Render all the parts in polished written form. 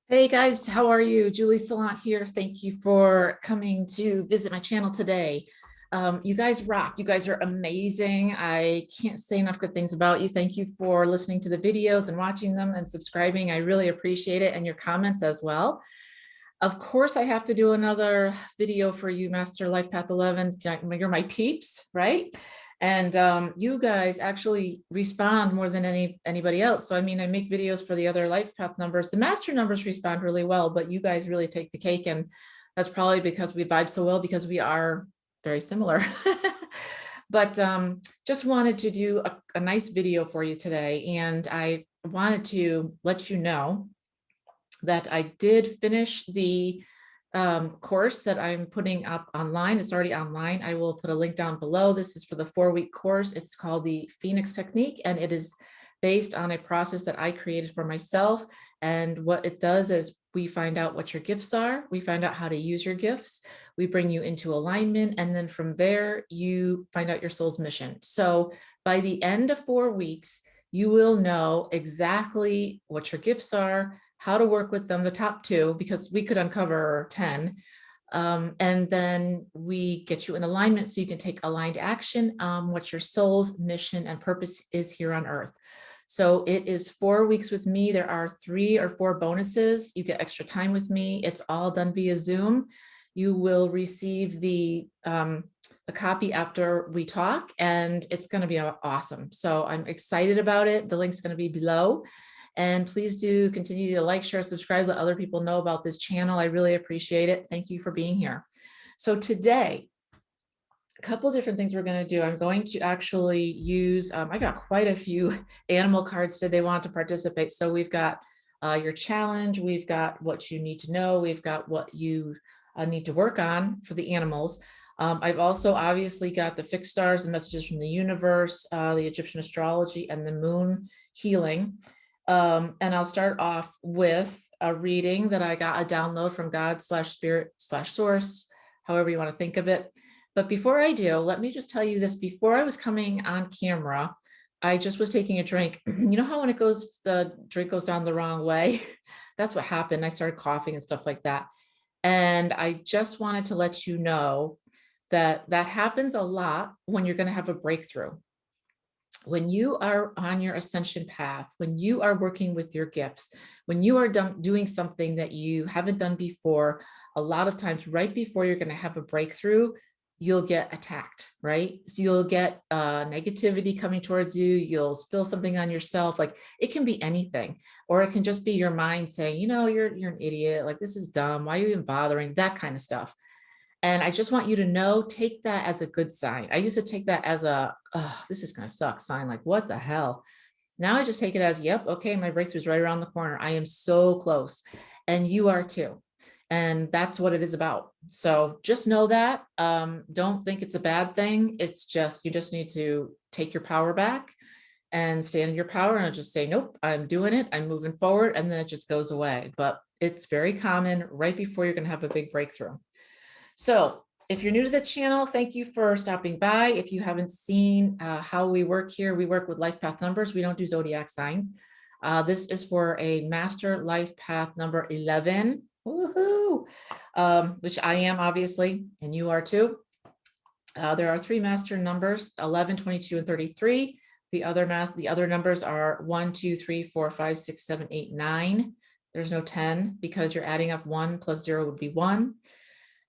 Hey guys, how are you? Julie Saillant here. Thank you for coming to visit my channel today. You guys rock. You guys are amazing. I can't say enough good things about you. Thank you for listening to the videos and watching them and subscribing. I really appreciate it, and your comments as well. Of course, I have to do another video for you, Master Life Path 11. You're my peeps, right? And you guys actually respond more than anybody else. So I mean, I make videos for the other life path numbers. The master numbers respond really well, but you guys really take the cake, and that's probably because we vibe so well, because we are very similar. But just wanted to do a nice video for you today, and I wanted to let you know that I did finish the course that I'm putting up online. It's already online. I will put a link down below. This is for the 4-week course. It's called the Phoenix Technique, and it is based on a process that I created for myself. And what it does is we find out what your gifts are. We find out how to use your gifts. We bring you into alignment. And then from there, you find out your soul's mission. So by the end of 4 weeks, you will know exactly what your gifts are, how to work with them, the top 2, because we could uncover 10. And then we get you in alignment so you can take aligned action, what your soul's mission and purpose is here on earth. So it is 4 weeks with me. There are 3 or 4 bonuses. You get extra time with me. It's all done via Zoom. You will receive a copy after we talk, and it's going to be awesome. So I'm excited about it. The link's going to be below. And please do continue to like, share, subscribe, let other people know about this channel. I really appreciate it. Thank you for being here. So today, a couple of different things we're going to do. I'm going to actually use, I got quite a few animal cards today. They want to participate. So we've got your challenge. We've got what you need to know. We've got what you need to work on for the animals. I've also obviously got the fixed stars, the messages from the universe, the Egyptian astrology, and the moon healing. And I'll start off with a reading that I got, a download from God/Spirit/Source, however you want to think of it. But before I do, let me just tell you this. Before I was coming on camera, I just was taking a drink. You know how when the drink goes down the wrong way? That's what happened. I started coughing and stuff like that. And I just wanted to let you know that that happens a lot when you're going to have a breakthrough. When you are on your ascension path, when you are working with your gifts, when you are doing something that you haven't done before, a lot of times right before you're going to have a breakthrough, you'll get attacked, right? So you'll get negativity coming towards you. You'll spill something on yourself. Like, it can be anything, or it can just be your mind saying, you know, you're an idiot. Like, this is dumb. Why are you even bothering? That kind of stuff. And I just want you to know, take that as a good sign. I used to take that as a, oh, this is going to suck sign. Like, what the hell? Now I just take it as, yep, okay, my breakthrough's right around the corner. I am so close. And you are too. And that's what it is about. So just know that. Don't think it's a bad thing. It's just, you just need to take your power back and stand in your power, and just say, nope, I'm doing it. I'm moving forward. And then it just goes away. But it's very common right before you're going to have a big breakthrough. So if you're new to the channel, thank you for stopping by. If you haven't seen how we work here, we work with life path numbers. We don't do zodiac signs. This is for a master life path number 11, woohoo, which I am obviously, and you are too. There are 3 master numbers, 11, 22, and 33. The other numbers are 1, 2, 3, 4, 5, 6, 7, 8, 9. There's no 10 because you're adding up 1 plus 0 would be 1.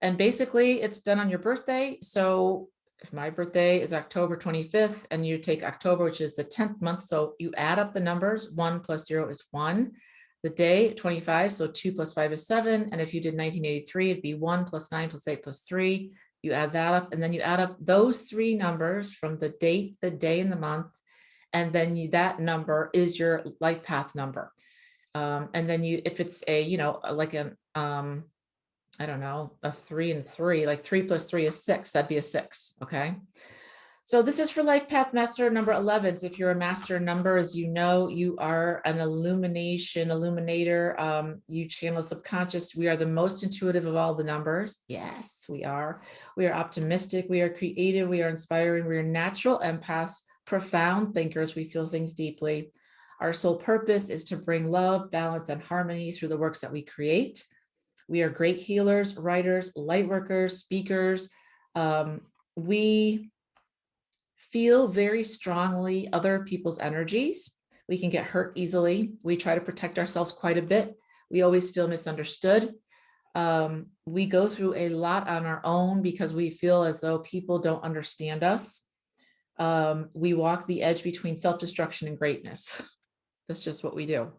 And basically it's done on your birthday. So if my birthday is October 25th and you take October, which is the 10th month, so you add up the numbers, 1 plus 0 is 1. The day, 25, so 2 plus 5 is 7. And if you did 1983, it'd be 1 plus 9 plus 8 plus 3. You add that up, and then you add up those 3 numbers from the date, the day, and the month. And then that number is your life path number. And then if it's a, you know, like an, I don't know, a 3 and 3, like 3 plus 3 is 6. That'd be a 6. Okay. So this is for life path master number 11. If you're a master number, as you know, you are an illuminator. You channel subconscious. We are the most intuitive of all the numbers. Yes, we are. We are optimistic. We are creative. We are inspiring. We are natural empaths, profound thinkers. We feel things deeply. Our sole purpose is to bring love, balance, and harmony through the works that we create. We are great healers, writers, light workers, speakers. We feel very strongly other people's energies. We can get hurt easily. We try to protect ourselves quite a bit. We always feel misunderstood. We go through a lot on our own because we feel as though people don't understand us. We walk the edge between self-destruction and greatness. That's just what we do.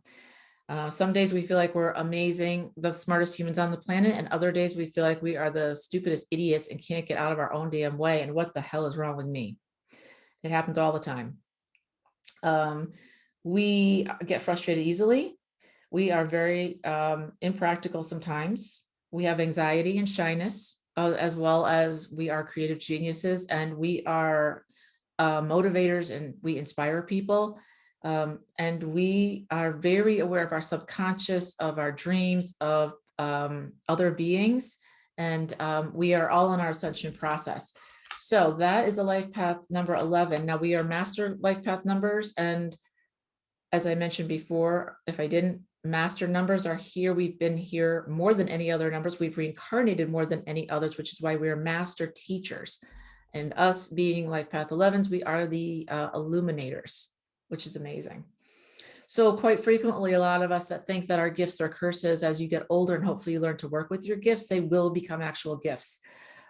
Some days we feel like we're amazing, the smartest humans on the planet, and other days we feel like we are the stupidest idiots and can't get out of our own damn way. And what the hell is wrong with me? It happens all the time. We get frustrated easily. We are very impractical sometimes. We have anxiety and shyness, as well as we are creative geniuses, and we are motivators, and we inspire people. And we are very aware of our subconscious, of our dreams, of other beings, and we are all in our ascension process. So that is a life path number 11. Now we are master life path numbers. And as I mentioned before, if I didn't, master numbers are here. We've been here more than any other numbers. We've reincarnated more than any others, which is why we are master teachers. And us being life path 11s, we are the illuminators, which is amazing. So quite frequently, a lot of us that think that our gifts are curses, as you get older and hopefully you learn to work with your gifts, they will become actual gifts.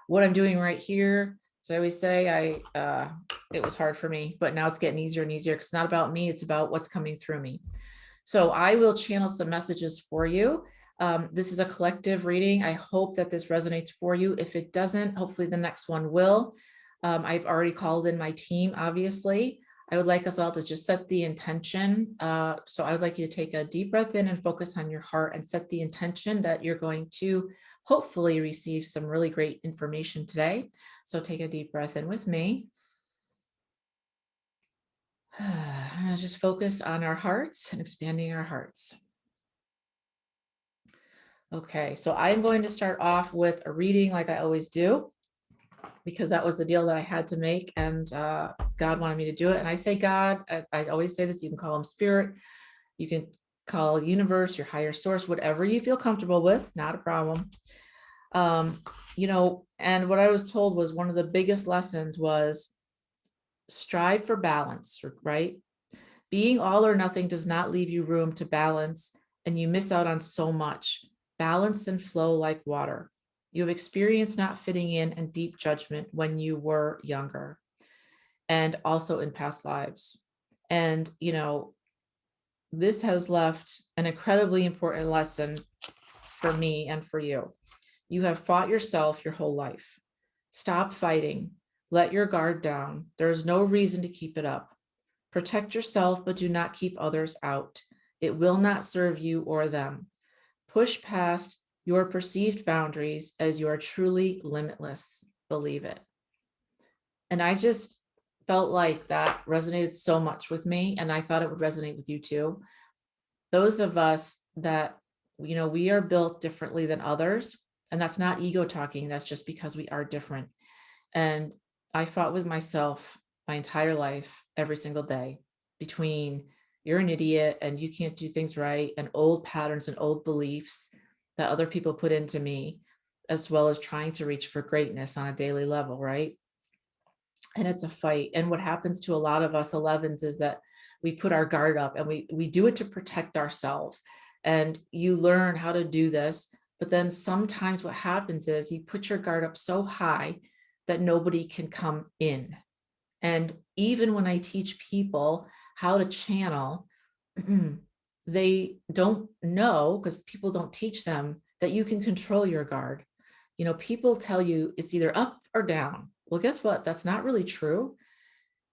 What I'm doing right here, as I always say, it was hard for me, but now it's getting easier and easier because it's not about me, it's about what's coming through me. So I will channel some messages for you. This is a collective reading. I hope that this resonates for you. If it doesn't, hopefully the next one will. I've already called in my team, obviously. I would like us all to just set the intention. So I would like you to take a deep breath in and focus on your heart and set the intention that you're going to hopefully receive some really great information today. So take a deep breath in with me. Just focus on our hearts and expanding our hearts. Okay, so I'm going to start off with a reading like I always do, because that was the deal that I had to make, and God wanted me to do it. And I say God, I always say this, you can call him Spirit, you can call universe, your higher source, whatever you feel comfortable with, not a problem. You know, and what I was told was one of the biggest lessons was strive for balance, right? Being all or nothing does not leave you room to balance, and you miss out on so much. Balance and flow like water. You have experienced not fitting in and deep judgment when you were younger, and also in past lives. And, you know, this has left an incredibly important lesson for me and for you. You have fought yourself your whole life. Stop fighting. Let your guard down. There is no reason to keep it up. Protect yourself, but do not keep others out. It will not serve you or them. Push past your perceived boundaries as you are truly limitless. Believe it. And I just felt like that resonated so much with me, and I thought it would resonate with you too. Those of us that, you know, we are built differently than others, and that's not ego talking, that's just because we are different. And I fought with myself my entire life, every single day, between you're an idiot and you can't do things right, and old patterns and old beliefs that other people put into me, as well as trying to reach for greatness on a daily level, right? And it's a fight. And what happens to a lot of us 11s is that we put our guard up, and we do it to protect ourselves. And you learn how to do this, but then sometimes what happens is you put your guard up so high that nobody can come in. And even when I teach people how to channel, they don't know, because people don't teach them, that you can control your guard. You know, people tell you it's either up or down. Well, guess what? That's not really true.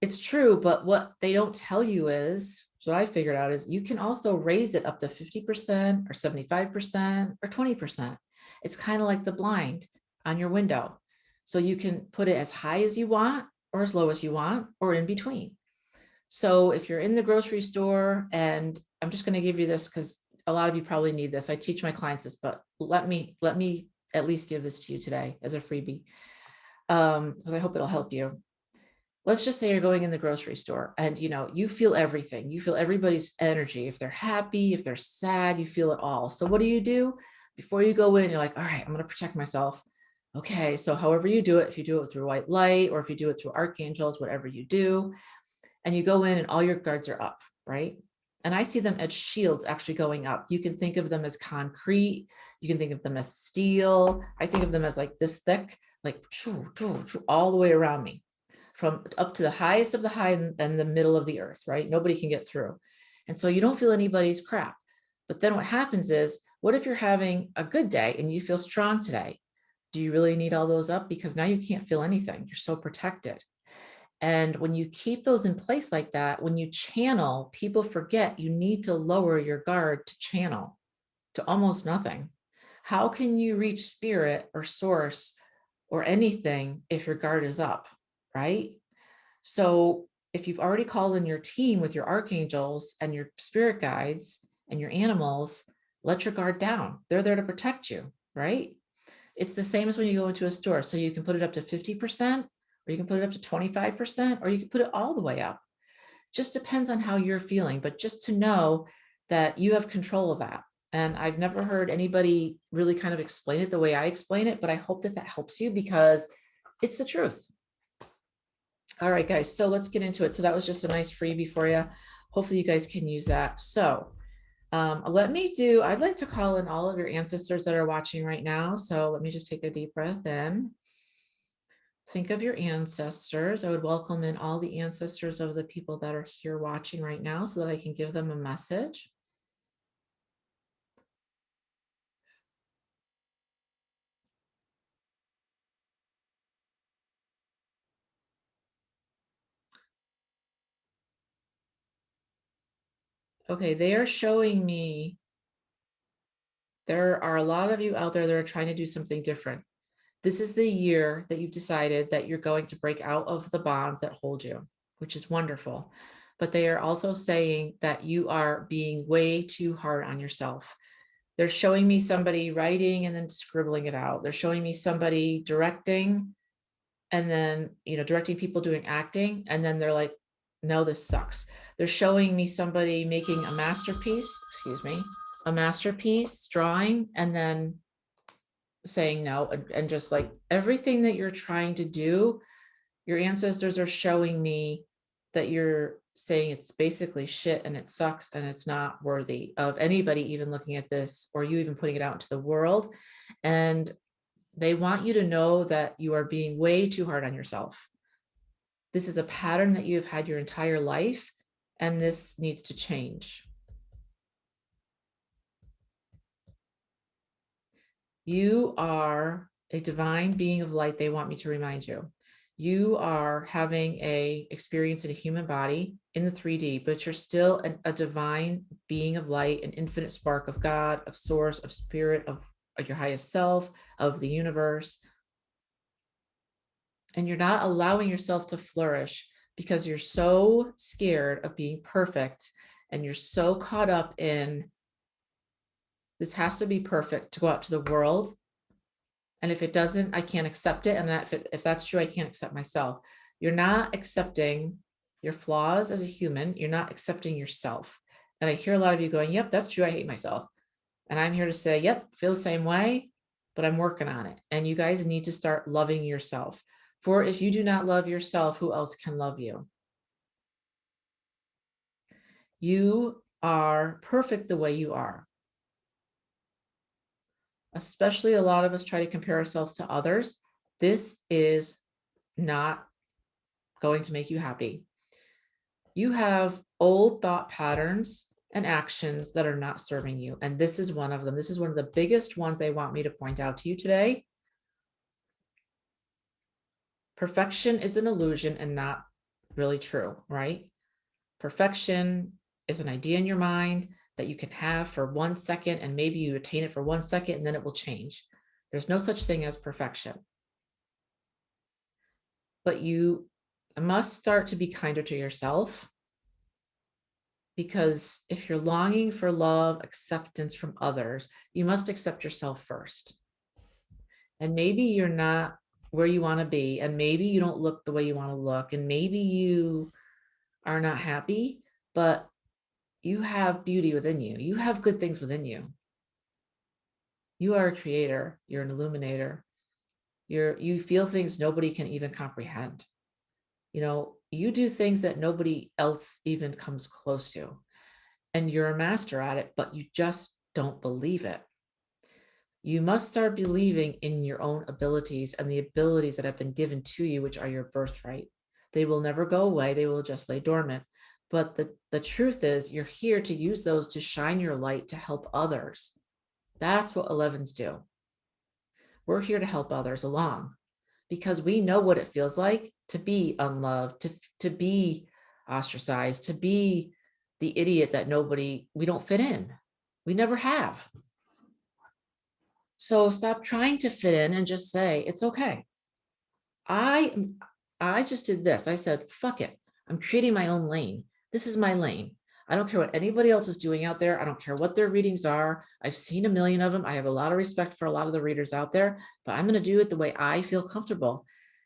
It's true, but what they don't tell you is, what I figured out is you can also raise it up to 50% or 75% or 20%. It's kind of like the blind on your window. So you can put it as high as you want, or as low as you want, or in between. So if you're in the grocery store, and I'm just going to give you this because a lot of you probably need this. I teach my clients this, but let me at least give this to you today as a freebie, because I hope it'll help you. let's just say you're going in the grocery store and, you feel everything. You feel everybody's energy. If they're happy, if they're sad, you feel it all. So what do? Before you go in, you're like, all right, I'm going to protect myself. Okay. So however you do it, if you do it through white light, or if you do it through archangels, whatever you do, and you go in and all your guards are up, right? And I see them as shields actually going up. You can think of them as concrete. You can think of them as steel. I think of them as like this thick, like all the way around me, from up to the highest of the high and the middle of the earth, right? Nobody can get through. And so you don't feel anybody's crap. But then what happens is, what if you're having a good day and you feel strong today? Do you really need all those up? Because now you can't feel anything. You're so protected. And when you keep those in place like that, when you channel, people forget you need to lower your guard to channel to almost nothing. How can you reach spirit or source or anything if your guard is up, right? So if you've already called in your team with your archangels and your spirit guides and your animals, let your guard down. They're there to protect you, right? It's the same as when you go into a store. So you can put it up to 50%, or you can put it up to 25%, or you can put it all the way up. Just depends on how you're feeling, but just to know that you have control of that. And I've never heard anybody really kind of explain it the way I explain it, but I hope that helps you, because it's the truth. All right, guys, so let's get into it. So that was just a nice freebie for you. Hopefully you guys can use that. So I'd like to call in all of your ancestors that are watching right now. So let me just take a deep breath in. Think of your ancestors. I would welcome in all the ancestors of the people that are here watching right now so that I can give them a message. Okay, they are showing me there are a lot of you out there that are trying to do something different. This is the year that you've decided that you're going to break out of the bonds that hold you, which is wonderful. But they are also saying that you are being way too hard on yourself. They're showing me somebody writing and then scribbling it out. They're showing me somebody directing and then, directing people doing acting. And then they're like, no, this sucks. They're showing me somebody making a masterpiece drawing, and then saying no, and just like everything that you're trying to do, your ancestors are showing me that you're saying it's basically shit and it sucks and it's not worthy of anybody even looking at this or you even putting it out into the world. And they want you to know that you are being way too hard on yourself. This is a pattern that you've had your entire life, and this needs to change. You are a divine being of light. They want me to remind you. You are having a experience in a human body in the 3D, but you're still a divine being of light, an infinite spark of God, of source, of spirit, of your highest self, of the universe. And you're not allowing yourself to flourish because you're so scared of being perfect, and you're so caught up in this has to be perfect to go out to the world. And if it doesn't, I can't accept it. And if that's true, I can't accept myself. You're not accepting your flaws as a human. You're not accepting yourself. And I hear a lot of you going, yep, that's true. I hate myself. And I'm here to say, yep, feel the same way, but I'm working on it. And you guys need to start loving yourself. For if you do not love yourself, who else can love you? You are perfect the way you are. Especially a lot of us try to compare ourselves to others. This is not going to make you happy. You have old thought patterns and actions that are not serving you. And this is one of them. This is one of the biggest ones they want me to point out to you today. Perfection is an illusion and not really true, right? Perfection is an idea in your mind that you can have for 1 second, and maybe you attain it for 1 second and then it will change. There's no such thing as perfection. But you must start to be kinder to yourself, because if you're longing for love, acceptance from others, you must accept yourself first. And maybe you're not where you want to be, and maybe you don't look the way you want to look, and maybe you are not happy, but you have beauty within you. You have good things within you. You are a creator. You're an illuminator. You feel things nobody can even comprehend. You know, you do things that nobody else even comes close to, and you're a master at it, but you just don't believe it. You must start believing in your own abilities and the abilities that have been given to you, which are your birthright. They will never go away. They will just lay dormant. But the truth is, you're here to use those to shine your light to help others. That's what 11s do. We're here to help others along because we know what it feels like to be unloved, to be ostracized, to be the idiot that we don't fit in. We never have. So stop trying to fit in and just say, it's okay. I just did this. I said, fuck it. I'm creating my own lane. This is my lane. I don't care what anybody else is doing out there. I don't care what their readings are. I've seen a million of them. I have a lot of respect for a lot of the readers out there, but I'm going to do it the way I feel comfortable.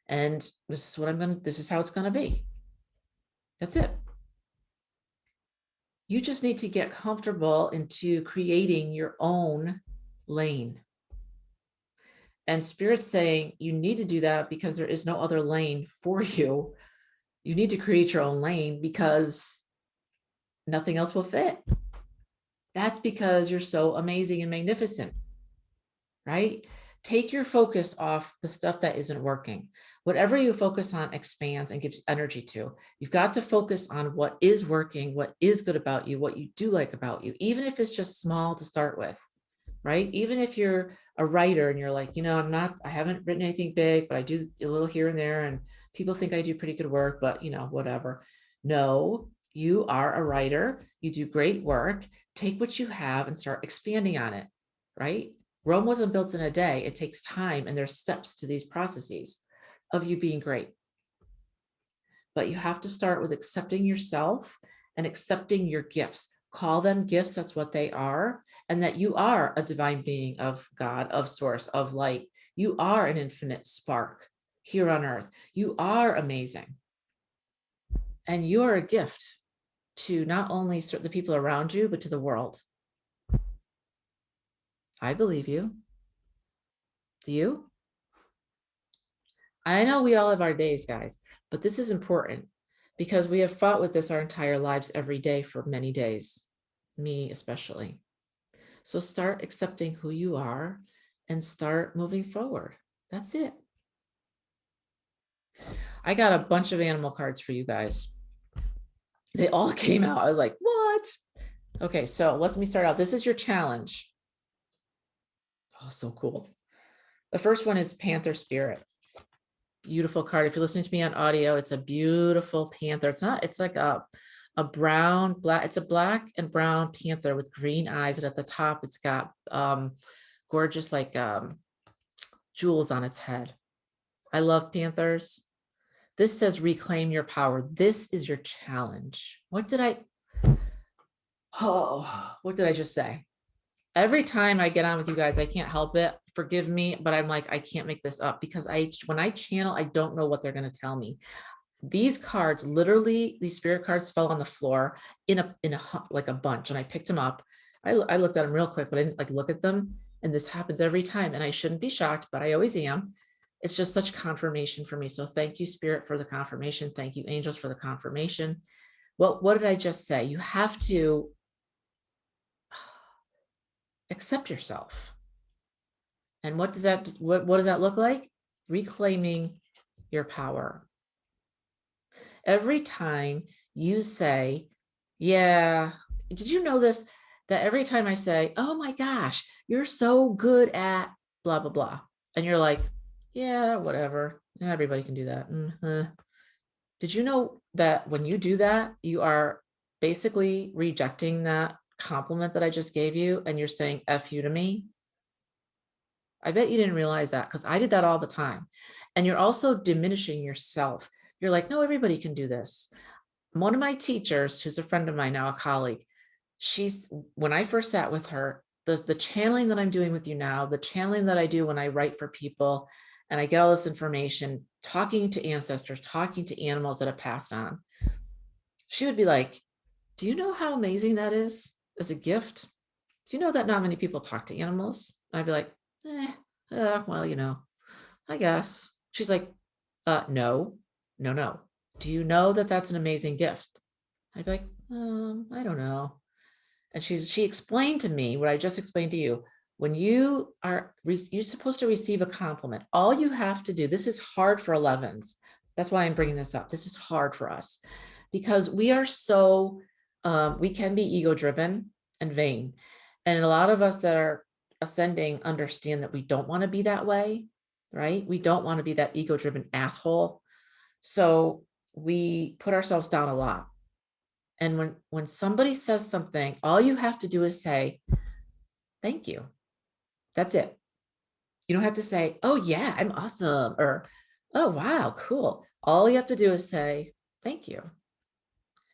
And this is what this is how it's going to be. That's it. You just need to get comfortable into creating your own lane. And Spirit's saying you need to do that because there is no other lane for you. You need to create your own lane because nothing else will fit. That's because you're so amazing and magnificent, right? Take your focus off the stuff that isn't working. Whatever you focus on expands and gives energy to. You've got to focus on what is working, what is good about you, what you do like about you, even if it's just small to start with, right? Even if you're a writer and you're like, you know, I haven't written anything big, but I do a little here and there, and people think I do pretty good work, but you know, whatever. No, you are a writer. You do great work. Take what you have and start expanding on it, right? Rome wasn't built in a day. It takes time, and there's steps to these processes of you being great. But you have to start with accepting yourself and accepting your gifts. Call them gifts. That's what they are. And that you are a divine being of God, of source, of light. You are an infinite spark here on earth. You are amazing. And you are a gift to not only the people around you, but to the world. I believe you. Do you? I know we all have our days, guys, but this is important because we have fought with this our entire lives every day for many days, me especially. So start accepting who you are and start moving forward. That's it. I got a bunch of animal cards for you guys. They all came out. I was like, what? Okay, so let me start out. This is your challenge. Oh, so cool. The first one is Panther Spirit. Beautiful card. If you're listening to me on audio, it's a beautiful panther. It's like a black, it's a black and brown panther with green eyes. And at the top, it's got gorgeous like jewels on its head. I love panthers. This says reclaim your power. This is your challenge. What did I just say? Every time I get on with you guys, I can't help it. Forgive me, but I'm like, I can't make this up because when I channel, I don't know what they're going to tell me. These cards, literally, these spirit cards fell on the floor in a like a bunch, and I picked them up. I looked at them real quick, but I didn't like look at them. And this happens every time, and I shouldn't be shocked, but I always am. It's just such confirmation for me. So thank you, Spirit, for the confirmation. Thank you, angels, for the confirmation. Well, what did I just say? You have to accept yourself. And what does that look like? Reclaiming your power. Every time you say, yeah, did you know this? That every time I say, oh my gosh, you're so good at blah, blah, blah. And you're like, yeah, whatever. Everybody can do that. Did you know that when you do that, you are basically rejecting that compliment that I just gave you, and you're saying F you to me? I bet you didn't realize that, because I did that all the time. And you're also diminishing yourself. You're like, no, everybody can do this. One of my teachers, who's a friend of mine now, a colleague, when I first sat with her, the channeling that I'm doing with you now, the channeling that I do when I write for people, and I get all this information, talking to ancestors, talking to animals that have passed on, she would be like, do you know how amazing that is as a gift? Do you know that not many people talk to animals? And I'd be like, well, you know, I guess. She's like, no. Do you know that that's an amazing gift? I'd be like, I don't know. And she explained to me what I just explained to you. When you're supposed to receive a compliment, all you have to do, this is hard for 11s. That's why I'm bringing this up. This is hard for us because we are so, we can be ego driven and vain. And a lot of us that are ascending understand that we don't want to be that way, right? We don't want to be that ego driven asshole. So we put ourselves down a lot. And when somebody says something, all you have to do is say, thank you. That's it. You don't have to say, oh yeah, I'm awesome. Or, oh, wow, cool. All you have to do is say, thank you.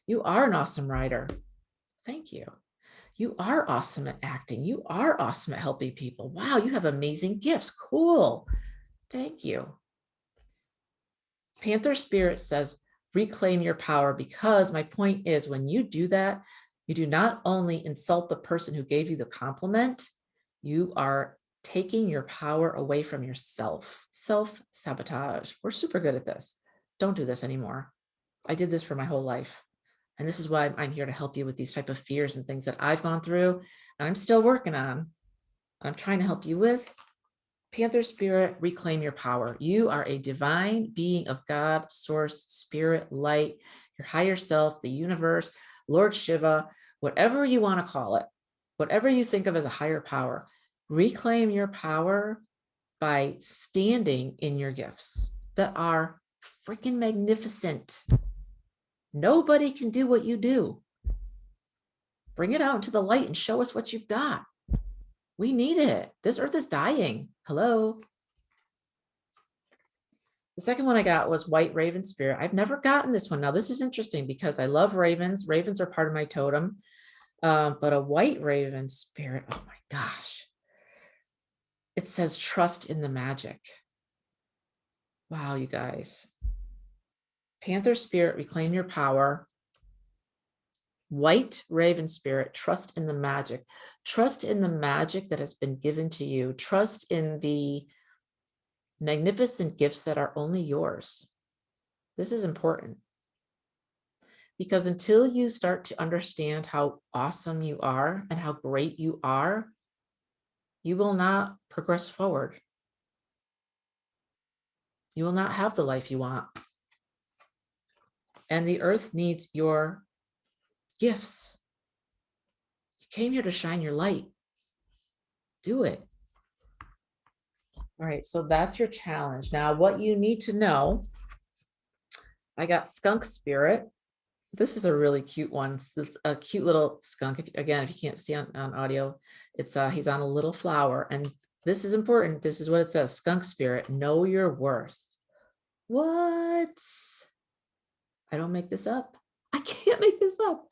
You are an awesome writer. Thank you. You are awesome at acting. You are awesome at helping people. Wow, you have amazing gifts. Cool. Thank you. Panther Spirit says, reclaim your power, because my point is when you do that, you do not only insult the person who gave you the compliment, you are taking your power away from yourself. Self-sabotage. We're super good at this. Don't do this anymore. I did this for my whole life. And this is why I'm here to help you with these type of fears and things that I've gone through and I'm still working on. I'm trying to help you with. Panther Spirit, reclaim your power. You are a divine being of God, source, spirit, light, your higher self, the universe, Lord Shiva, whatever you want to call it, whatever you think of as a higher power. Reclaim your power by standing in your gifts that are freaking magnificent. Nobody can do what you do. Bring it out into the light and show us what you've got. We need it. This earth is dying. Hello. The second one I got was White Raven Spirit. I've never gotten this one. Now, this is interesting because I love ravens. Ravens are part of my totem. But a White Raven Spirit, oh my gosh. It says trust in the magic. Wow, you guys. Panther Spirit, reclaim your power. White Raven Spirit, trust in the magic. Trust in the magic that has been given to you. Trust in the magnificent gifts that are only yours. This is important because until you start to understand how awesome you are and how great you are, you will not progress forward. You will not have the life you want. And the earth needs your gifts. You came here to shine your light. Do it. All right, so that's your challenge. Now, what you need to know, I got Skunk Spirit. This is a really cute one. It's a cute little skunk. Again, if you can't see on audio, it's he's on a little flower. And this is important. This is what it says. Skunk Spirit, know your worth. What? I don't make this up. I can't make this up.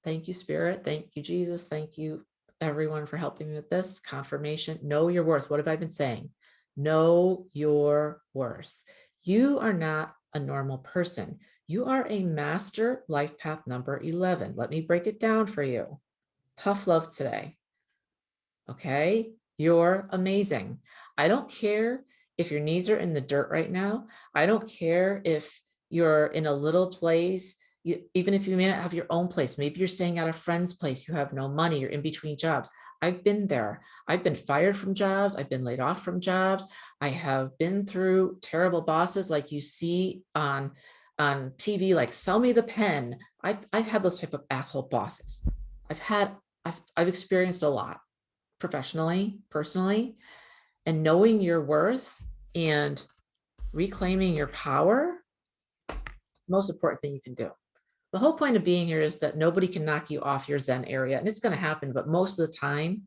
Thank you, Spirit. Thank you, Jesus. Thank you, everyone, for helping me with this confirmation. Know your worth. What have I been saying? Know your worth. You are not a normal person. You are a master life path number 11. Let me break it down for you. Tough love today. Okay? You're amazing. I don't care if your knees are in the dirt right now. I don't care if you're in a little place. Even if you may not have your own place, maybe you're staying at a friend's place, you have no money, you're in between jobs. I've been there. I've been fired from jobs. I've been laid off from jobs. I have been through terrible bosses like you see on TV, like sell me the pen. I've had those type of asshole bosses. I've experienced a lot professionally, personally, and knowing your worth and reclaiming your power, most important thing you can do. The whole point of being here is that nobody can knock you off your Zen area, and it's going to happen, but most of the time,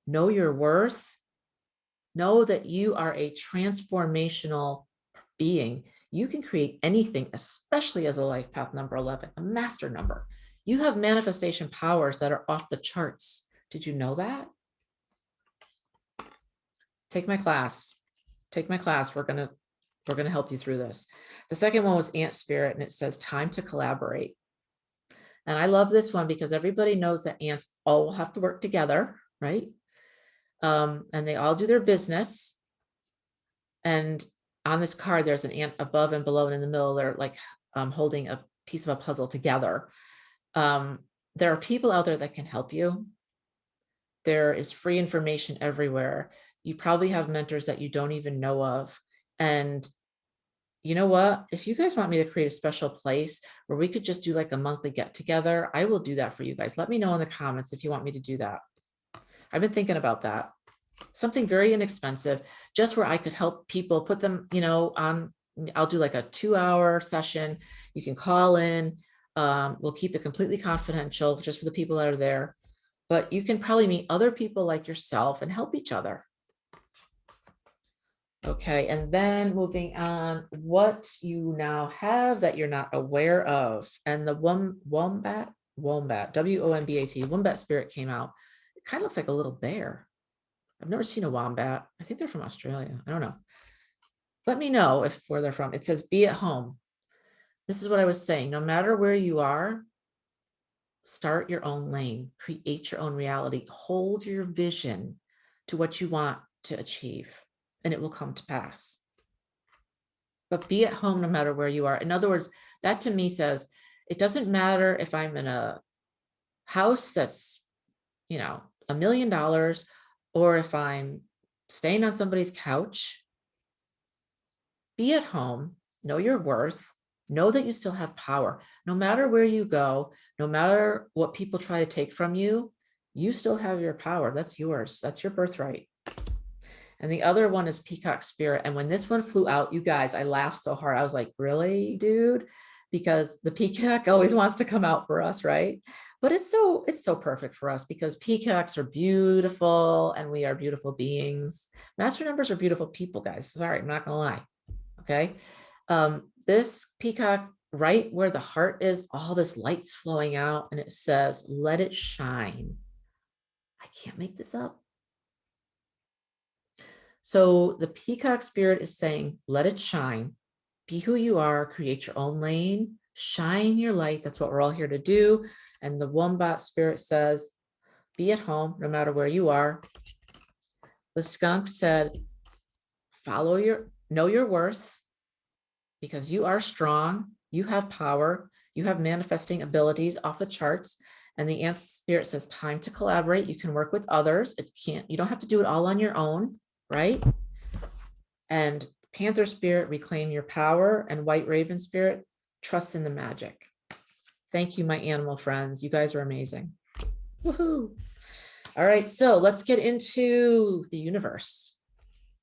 know your worth. Know that you are a transformational being. You can create anything, especially as a life path number 11, a master number. You have manifestation powers that are off the charts. Did you know that? Take my class. take my class. We're going to help you through this. The second one was Ant Spirit, and it says time to collaborate. And I love this one because everybody knows that ants all have to work together, right? And they all do their business. And on this card, there's an ant above and below, and in the middle, they're like holding a piece of a puzzle together. There are people out there that can help you. There is free information everywhere. You probably have mentors that you don't even know of. And you know what? If you guys want me to create a special place where we could just do like a monthly get together, I will do that for you guys. Let me know in the comments if you want me to do that. I've been thinking about that. Something very inexpensive, just where I could help people put them, you know, on, I'll do like a 2-hour session. You can call in. We'll keep it completely confidential just for the people that are there, but you can probably meet other people like yourself and help each other. Okay, and then moving on, what you now have that you're not aware of. And the wombat, W-O-M-B-A-T, wombat spirit came out. It kind of looks like a little bear. I've never seen a wombat. I think they're from Australia. I don't know. Let me know where they're from. It says, be at home. This is what I was saying. No matter where you are, start your own lane, create your own reality, hold your vision to what you want to achieve, and it will come to pass. But be at home no matter where you are. In other words, that to me says, it doesn't matter if I'm in a house that's, you know, $1 million, or if I'm staying on somebody's couch. Be at home, know your worth, know that you still have power. No matter where you go, no matter what people try to take from you, you still have your power. That's yours. That's your birthright. And the other one is Peacock Spirit. And when this one flew out, you guys, I laughed so hard. I was like, really, dude? Because the peacock always wants to come out for us, right? But it's so perfect for us because peacocks are beautiful and we are beautiful beings. Master numbers are beautiful people, guys. Sorry, I'm not gonna lie. Okay. This peacock, right where the heart is, all this light's flowing out, and it says, let it shine. I can't make this up. So the Peacock Spirit is saying, let it shine, be who you are, create your own lane, shine your light. That's what we're all here to do. And the Wombat Spirit says, be at home, no matter where you are. The Skunk said, know your worth, because you are strong, you have power, you have manifesting abilities off the charts. And the Ant Spirit says, time to collaborate. You can work with others. You don't have to do it all on your own, right? And Panther Spirit, reclaim your power. And White Raven Spirit, trust in the magic. Thank you, my animal friends. You guys are amazing. Woohoo. All right, so let's get into the universe.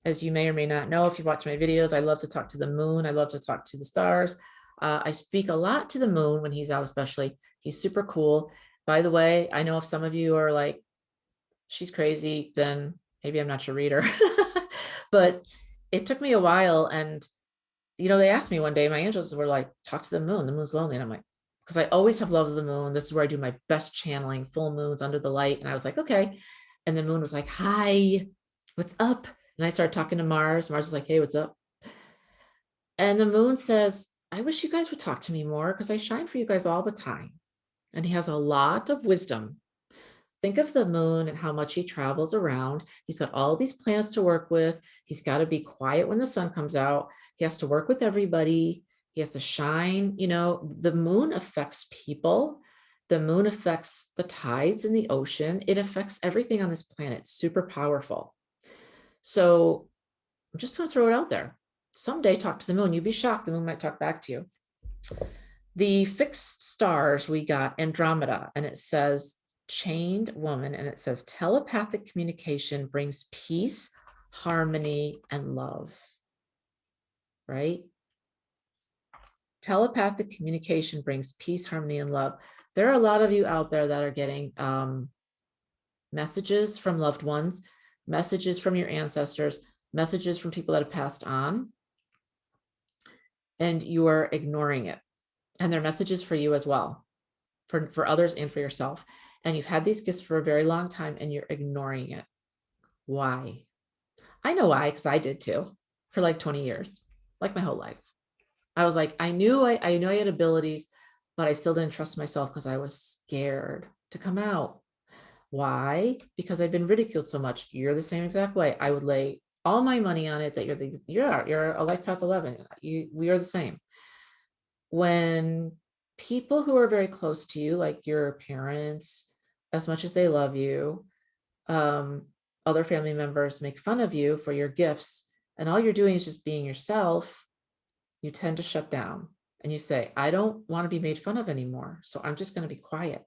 As you may or may not know, if you watch my videos, I love to talk to the moon. I love to talk to the stars. I speak a lot to the moon when he's out, especially. He's super cool. By the way, I know if some of you are like, she's crazy, then maybe I'm not your reader. But it took me a while. And, you know, they asked me one day, my angels were like, talk to the moon. The moon's lonely. And I'm like, because I always have love of the moon. This is where I do my best channeling, full moons under the light. And I was like, okay. And the moon was like, hi, what's up? And I started talking to Mars. Mars is like, hey, what's up? And the moon says, I wish you guys would talk to me more because I shine for you guys all the time. And he has a lot of wisdom. Think of the moon and how much he travels around. He's got all these planets to work with. He's got to be quiet when the sun comes out. He has to work with everybody. He has to shine. You know, the moon affects people. The moon affects the tides in the ocean. It affects everything on this planet. It's super powerful. So I'm just going to throw it out there. Someday talk to the moon. You'd be shocked. The moon might talk back to you. The fixed stars, we got Andromeda, and it says chained woman, and it says telepathic communication brings peace, harmony, and love. Right? Telepathic communication brings peace, harmony, and love. There are a lot of you out there that are getting messages from loved ones, messages from your ancestors, messages from people that have passed on, and you are ignoring it. And they're messages for you as well, for others and for yourself. And you've had these gifts for a very long time and you're ignoring it. Why? I know why, because I did too. for like 20 years, like my whole life. I was like, I knew I had abilities, but I still didn't trust myself because I was scared to come out. Why? Because I've been ridiculed so much. You're the same exact way. I would lay all my money on it that you're a life path 11. We are the same. When people who are very close to you, like your parents, as much as they love you, other family members make fun of you for your gifts, and all you're doing is just being yourself, you tend to shut down and you say, I don't want to be made fun of anymore, so I'm just going to be quiet.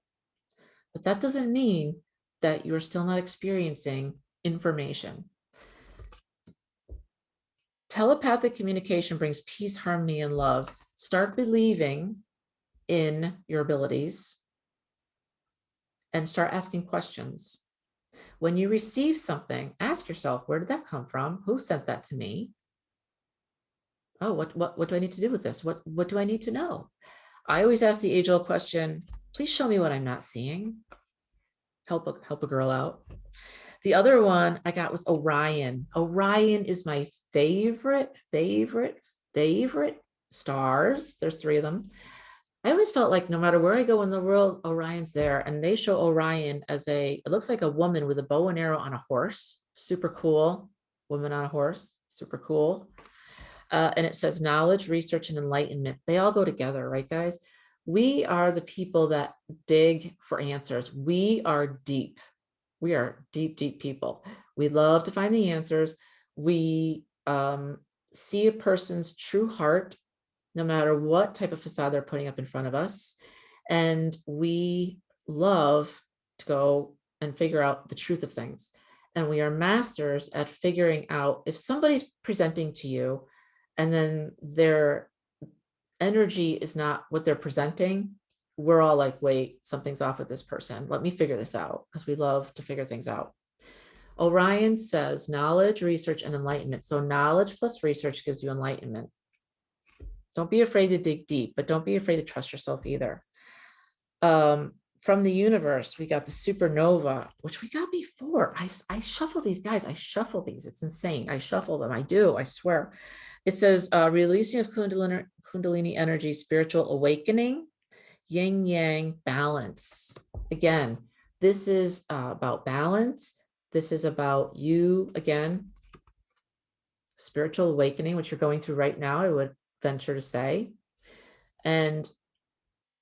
But that doesn't mean that you're still not experiencing information. Telepathic communication brings peace, harmony, and love. Start believing in your abilities and start asking questions. When you receive something, ask yourself, where did that come from? Who sent that to me? Oh, what do I need to do with this? What do I need to know? I always ask the age-old question, please show me what I'm not seeing. Help a girl out. The other one I got was Orion. Orion is my favorite stars. There's 3 of them. I always felt like no matter where I go in the world, Orion's there. And they show Orion as it looks like a woman with a bow and arrow on a horse. Super cool. Woman on a horse. Super cool. And it says knowledge, research, and enlightenment. They all go together, right, guys? We are the people that dig for answers. We are deep. We are deep people. We love to find the answers. We see a person's true heart, no matter what type of facade they're putting up in front of us. And we love to go and figure out the truth of things. And we are masters at figuring out if somebody's presenting to you and then their energy is not what they're presenting, we're all like, wait, something's off with this person. Let me figure this out, because we love to figure things out. Orion says knowledge, research, and enlightenment. So knowledge plus research gives you enlightenment. Don't be afraid to dig deep, but don't be afraid to trust yourself either. From the universe, we got the supernova, which we got before. I shuffle these, guys. I shuffle these. It's insane. I shuffle them. I do. I swear. It says releasing of Kundalini energy, spiritual awakening, yin yang balance. Again, this is about balance. This is about you, again, spiritual awakening, which you're going through right now, I would venture to say. And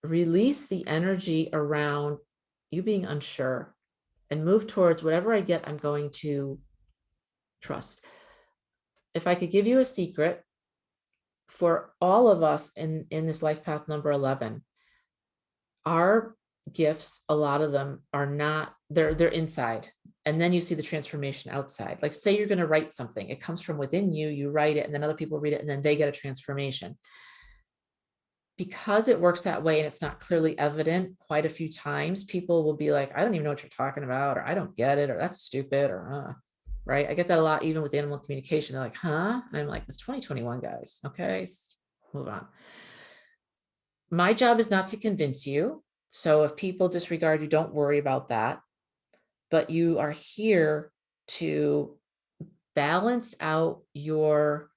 release the energy around you being unsure and move towards whatever I get, I'm going to trust. If I could give you a secret for all of us in this life path number 11, our gifts, a lot of them are not, they're inside. And then you see the transformation outside. Like say you're going to write something, it comes from within you, you write it, and then other people read it, and then they get a transformation. Because it works that way and it's not clearly evident quite a few times, people will be like, I don't even know what you're talking about, or I don't get it, or that's stupid, or right? I get that a lot, even with animal communication. They're like, huh? And I'm like, it's 2021, guys. Okay, move on. My job is not to convince you. So if people disregard you, don't worry about that. But you are here to balance out your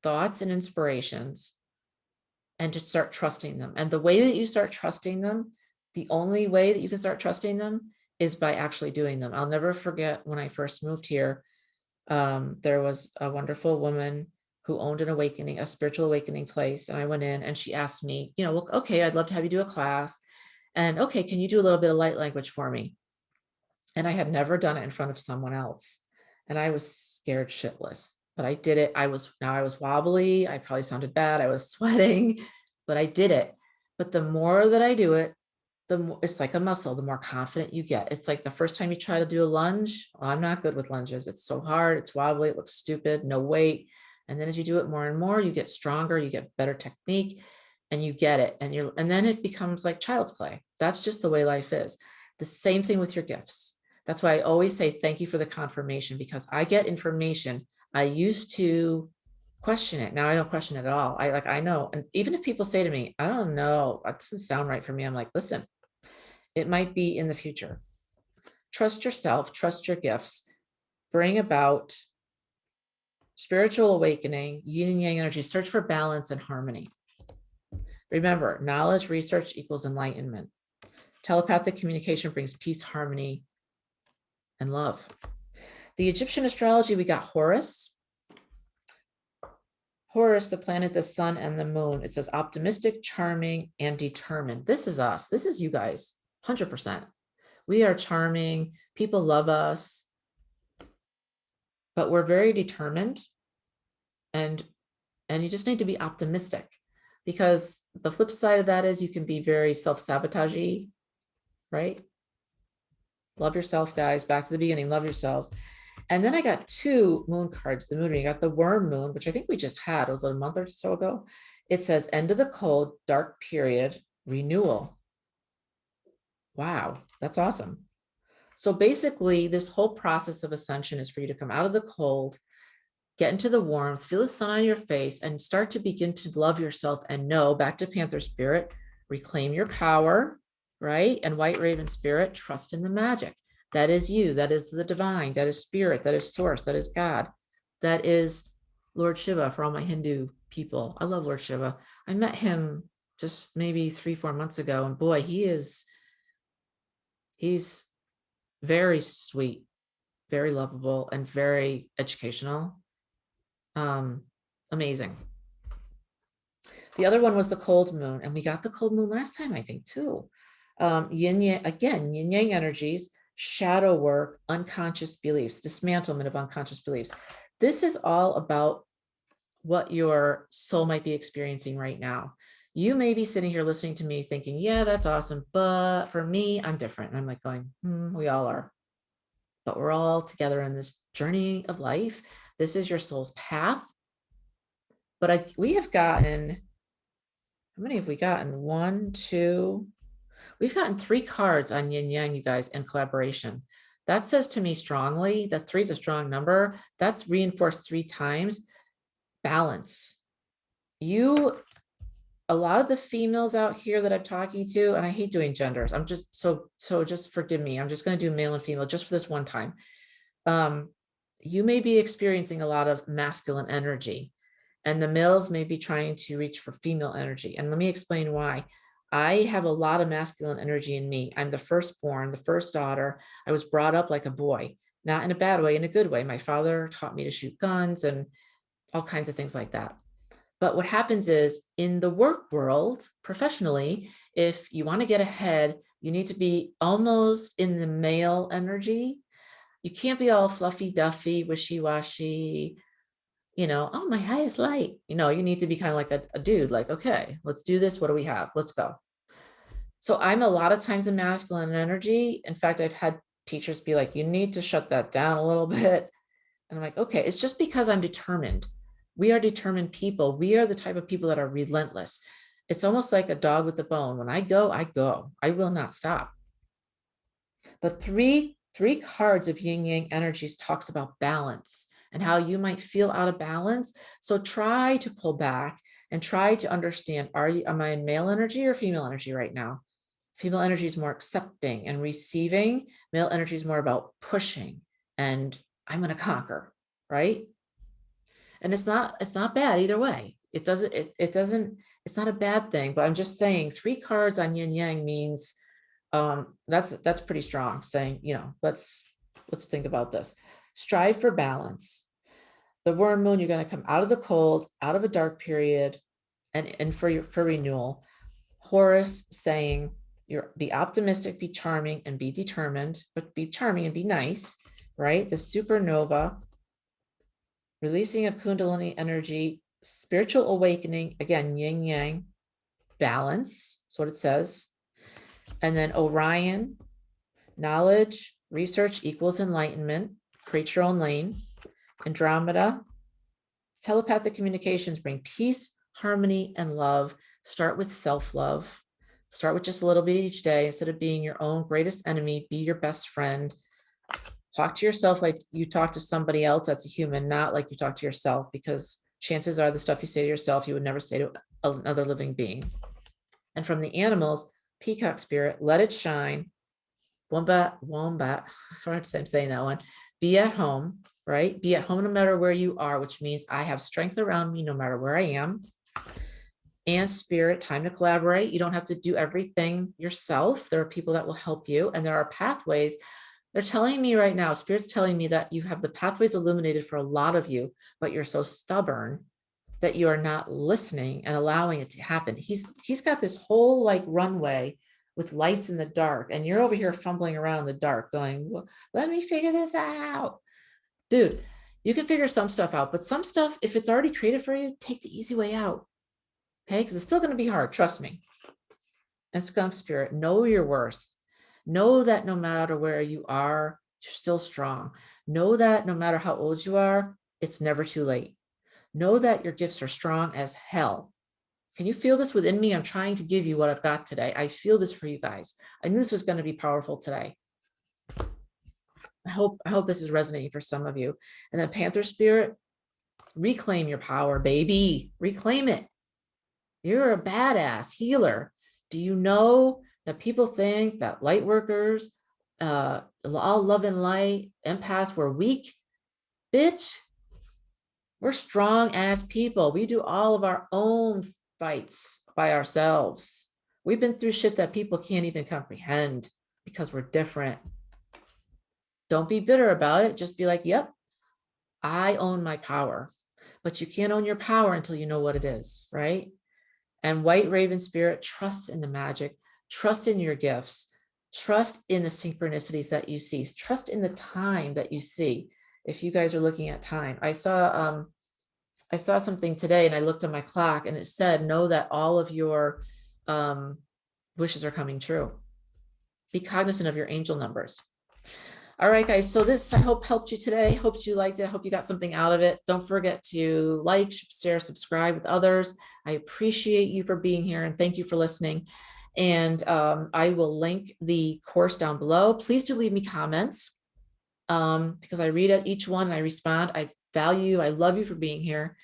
thoughts and inspirations and to start trusting them. And the way that you start trusting them, the only way that you can start trusting them is by actually doing them. I'll never forget when I first moved here, there was a wonderful woman who owned an awakening, a spiritual awakening place. And I went in and she asked me, you know, well, okay, I'd love to have you do a class. And okay, can you do a little bit of light language for me? And I had never done it in front of someone else. And I was scared shitless, but I did it. I was wobbly. I probably sounded bad. I was sweating, but I did it. But the more that I do it, the more, it's like a muscle, the more confident you get. It's like the first time you try to do a lunge. Well, I'm not good with lunges. It's so hard. It's wobbly. It looks stupid. No weight. And then as you do it more and more, you get stronger, you get better technique, and you get it. And then it becomes like child's play. That's just the way life is. The same thing with your gifts. That's why I always say, thank you for the confirmation, because I get information. I used to question it. Now I don't question it at all. I know. And even if people say to me, I don't know, that doesn't sound right for me. I'm like, listen, it might be in the future. Trust yourself, trust your gifts, bring about spiritual awakening, yin and yang energy, search for balance and harmony. Remember, knowledge, research equals enlightenment. Telepathic communication brings peace, harmony, and love. The Egyptian astrology, we got Horus. Horus, the planet, the sun, and the moon. It says optimistic, charming, and determined. This is us. This is you guys, 100%. We are charming. People love us, but we're very determined. And you just need to be optimistic, because the flip side of that is you can be very self-sabotagey, right? Love yourself, guys. Back to the beginning, love yourselves. And then I got 2 moon cards, the moon ring. I got the worm moon, which I think we just had. It was a month or so ago. It says end of the cold, dark period, renewal. Wow, that's awesome. So basically, this whole process of ascension is for you to come out of the cold, get into the warmth, feel the sun on your face, and start to begin to love yourself and know, back to Panther Spirit, reclaim your power, right? And White Raven Spirit, trust in the magic. That is you. That is the divine. That is spirit. That is source. That is God. That is Lord Shiva for all my Hindu people. I love Lord Shiva. I met him just maybe 3-4 months ago, and boy, he's very sweet, very lovable, and very educational. Amazing. The other one was the cold moon, and we got the cold moon last time, I think, too. Yin yang, again, yin yang energies, shadow work, unconscious beliefs, dismantlement of unconscious beliefs. This is all about what your soul might be experiencing right now. You may be sitting here listening to me thinking, yeah, that's awesome, but for me, I'm different. And I'm like going, we all are. But we're all together in this journey of life. This is your soul's path. But we have gotten, how many have we gotten? 1, 2, we've gotten 3 cards on yin yang, you guys, and collaboration. That says to me strongly that 3 is a strong number. That's reinforced 3 times. Balance. A lot of the females out here that I'm talking to, and I hate doing genders. I'm just, so just forgive me. I'm just going to do male and female just for this one time. You may be experiencing a lot of masculine energy, and the males may be trying to reach for female energy. And let me explain why. I have a lot of masculine energy in me. I'm the firstborn, the first daughter. I was brought up like a boy, not in a bad way, in a good way. My father taught me to shoot guns and all kinds of things like that. But what happens is, in the work world, professionally, if you want to get ahead, you need to be almost in the male energy. You can't be all fluffy duffy, wishy-washy, oh, my highest light. You need to be kind of like a dude, like, okay, let's do this. What do we have? Let's go. So I'm a lot of times in masculine energy. In fact, I've had teachers be like, you need to shut that down a little bit. And I'm like, okay, it's just because I'm determined. We are determined people. We are the type of people that are relentless. It's almost like a dog with a bone. When I go, I go. I will not stop. But three cards of yin yang energies talks about balance and how you might feel out of balance. So try to pull back and try to understand, am I in male energy or female energy right now? Female energy is more accepting and receiving. Male energy is more about pushing and I'm going to conquer, right? And it's not bad either way. It's not a bad thing, but I'm just saying 3 cards on yin yang means that's pretty strong, saying, let's think about this. Strive for balance. The worm moon, you're going to come out of the cold, out of a dark period, and for renewal. Horus saying, be optimistic, be charming, and be determined, but be charming and be nice, right? The supernova, releasing of Kundalini energy, spiritual awakening, again, yin yang, balance, that's what it says. And then Orion, knowledge, research equals enlightenment, create your own lane. Andromeda, telepathic communications bring peace, harmony, and love. Start with self-love. Start with just a little bit each day. Instead of being your own greatest enemy, be your best friend. Talk to yourself like you talk to somebody else that's a human, not like you talk to yourself, because chances are the stuff you say to yourself, you would never say to another living being. And from the animals, Peacock Spirit, let it shine. Wombat, I'm saying that one. Be at home. right? Be at home no matter where you are, which means I have strength around me no matter where I am. And spirit, time to collaborate. You don't have to do everything yourself. There are people that will help you, and there are pathways. They're telling me right now, spirit's telling me that you have the pathways illuminated for a lot of you, but you're so stubborn that you are not listening and allowing it to happen. He's got this whole like runway with lights in the dark, and you're over here fumbling around in the dark going, well, let me figure this out. Dude, you can figure some stuff out, but some stuff, if it's already created for you, take the easy way out. Okay, because it's still going to be hard, trust me. And skunk spirit, know your worth. Know that no matter where you are, you're still strong. Know that no matter how old you are, it's never too late. Know that your gifts are strong as hell. Can you feel this within me? I'm trying to give you what I've got today. I feel this for you guys. I knew this was going to be powerful today. I hope this is resonating for some of you. And then Panther Spirit, reclaim your power, baby. Reclaim it. You're a badass healer. Do you know that people think that light workers, all love and light, empaths were weak? Bitch, we're strong as people. We do all of our own fights by ourselves. We've been through shit that people can't even comprehend because we're different. Don't be bitter about it. Just be like, yep, I own my power. But you can't own your power until you know what it is, right? And White Raven Spirit, trust in the magic, trust in your gifts, trust in the synchronicities that you see, trust in the time that you see. If you guys are looking at time, I saw something today and I looked at my clock and it said, know that all of your wishes are coming true. Be cognizant of your angel numbers. All right, guys. So this, I hope, helped you today. Hope you liked it. Hope you got something out of it. Don't forget to like, share, subscribe with others. I appreciate you for being here and thank you for listening. And I will link the course down below. Please do leave me comments because I read each one and I respond. I value, I love you for being here.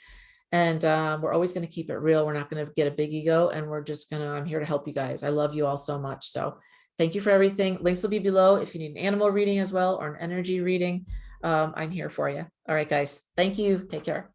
And we're always going to keep it real. We're not going to get a big ego, and we're just going to, I'm here to help you guys. I love you all so much. So thank you for everything. Links will be below if you need an animal reading as well or an energy reading. I'm here for you. All right, guys. Thank you. Take care.